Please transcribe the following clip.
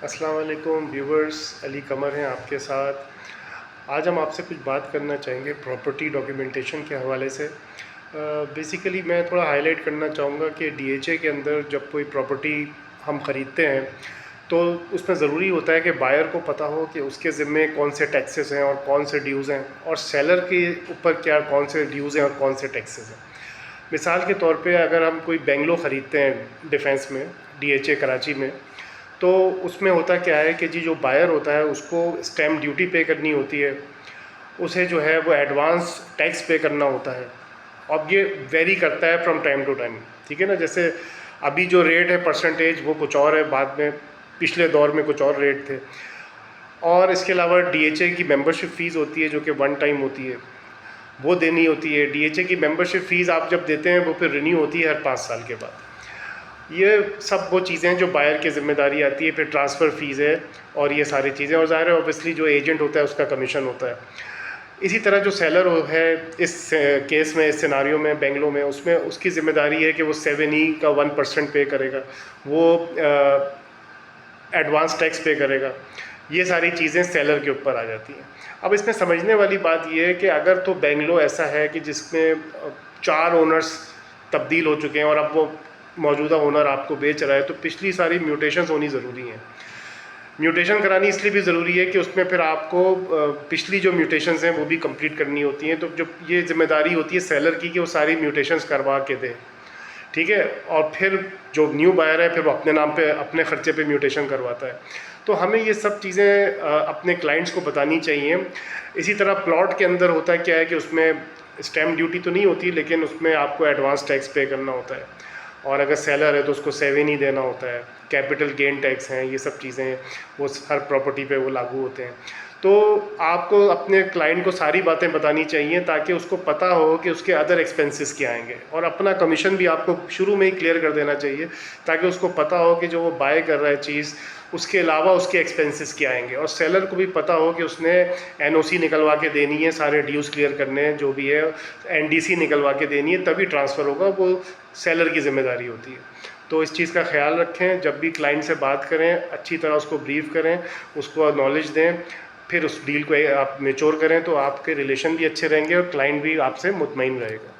अस्सलाम वालेकुम व्यूवर्स, अली कमर हैं आपके साथ। आज हम आपसे कुछ बात करना चाहेंगे प्रॉपर्टी डॉक्यूमेंटेशन के हवाले से। बेसिकली मैं थोड़ा हाईलाइट करना चाहूँगा कि डीएचए के अंदर जब कोई प्रॉपर्टी हम ख़रीदते हैं तो उसमें ज़रूरी होता है कि बायर को पता हो कि उसके ज़िम्मे कौन से टैक्सेस हैं और कौन से ड्यूज़ हैं, और सेलर के ऊपर क्या कौन से ड्यूज़ हैं और कौन से टैक्सेस हैं। मिसाल के तौर पे अगर हम कोई बेंगलो ख़रीदते हैं डिफेंस में, डीएचए कराची में, तो उसमें होता क्या है कि जी जो बायर होता है उसको स्टैम्प ड्यूटी पे करनी होती है, उसे जो है वो एडवांस टैक्स पे करना होता है। अब ये वेरी करता है फ्रॉम टाइम टू टाइम, ठीक है ना। जैसे अभी जो रेट है परसेंटेज वो कुछ और है, बाद में पिछले दौर में कुछ और रेट थे। और इसके अलावा डीएचए की मेंबरशिप फ़ीस होती है जो कि वन टाइम होती है, वो देनी होती है। डीएचए की मेंबरशिप फ़ीस आप जब देते हैं वो फिर रिन्यू होती है हर 5 साल के बाद। ये सब वो चीज़ें हैं जो बायर की ज़िम्मेदारी आती है। फिर ट्रांसफ़र फ़ीस है और ये सारी चीज़ें, और ज़ाहिर है ऑब्वियसली जो एजेंट होता है उसका कमीशन होता है। इसी तरह जो सेलर है इस केस में, इस सिनारियो में, बेंगलो में, उसमें उसकी ज़िम्मेदारी है कि वो 7E का 1% पे करेगा, वो एडवांस टैक्स पे करेगा। ये सारी चीज़ें सेलर के ऊपर आ जाती हैं। अब इसमें समझने वाली बात ये है कि अगर तो बेंगलो ऐसा है कि जिसमें 4 ओनर्स तब्दील हो चुके हैं और अब वो मौजूदा ओनर आपको बेच रहा है, तो पिछली सारी म्यूटेशंस होनी ज़रूरी हैं। म्यूटेशन करानी इसलिए भी ज़रूरी है कि उसमें फिर आपको पिछली जो म्यूटेशंस हैं वो भी कंप्लीट करनी होती हैं। तो जो ये जिम्मेदारी होती है सेलर की कि वो सारी म्यूटेशंस करवा के दे, ठीक है। और फिर जो न्यू बायर है फिर वो अपने नाम पे अपने ख़र्चे पे म्यूटेशन करवाता है। तो हमें ये सब चीज़ें अपने क्लाइंट्स को बतानी चाहिए। इसी तरह प्लॉट के अंदर होता है क्या है कि उसमें स्टैम्प ड्यूटी तो नहीं होती, लेकिन उसमें आपको एडवांस टैक्स पे करना होता है। और अगर सेलर है तो उसको 7E देना होता है। कैपिटल गेन टैक्स हैं, ये सब चीज़ें वो हर प्रॉपर्टी पे वो लागू होते हैं। तो आपको अपने क्लाइंट को सारी बातें बतानी चाहिए ताकि उसको पता हो कि उसके अदर एक्सपेंसेस क्या आएंगे, और अपना कमीशन भी आपको शुरू में ही क्लियर कर देना चाहिए ताकि उसको पता हो कि जो वो बाय कर रहा है चीज़, उसके अलावा उसके एक्सपेंसेस क्या आएंगे। और सेलर को भी पता हो कि उसने एनओसी निकलवा के देनी है, सारे ड्यूज़ क्लियर करने हैं जो भी है, एनडीसी निकलवा के देनी है, तभी ट्रांसफ़र होगा। वो सेलर की ज़िम्मेदारी होती है। तो इस चीज़ का ख्याल रखें, जब भी क्लाइंट से बात करें अच्छी तरह उसको ब्रीफ करें, उसको नॉलेज दें, फिर उस डील को आप मैच्योर करें, तो आपके रिलेशन भी अच्छे रहेंगे और क्लाइंट भी आपसे मुतमईन रहेगा।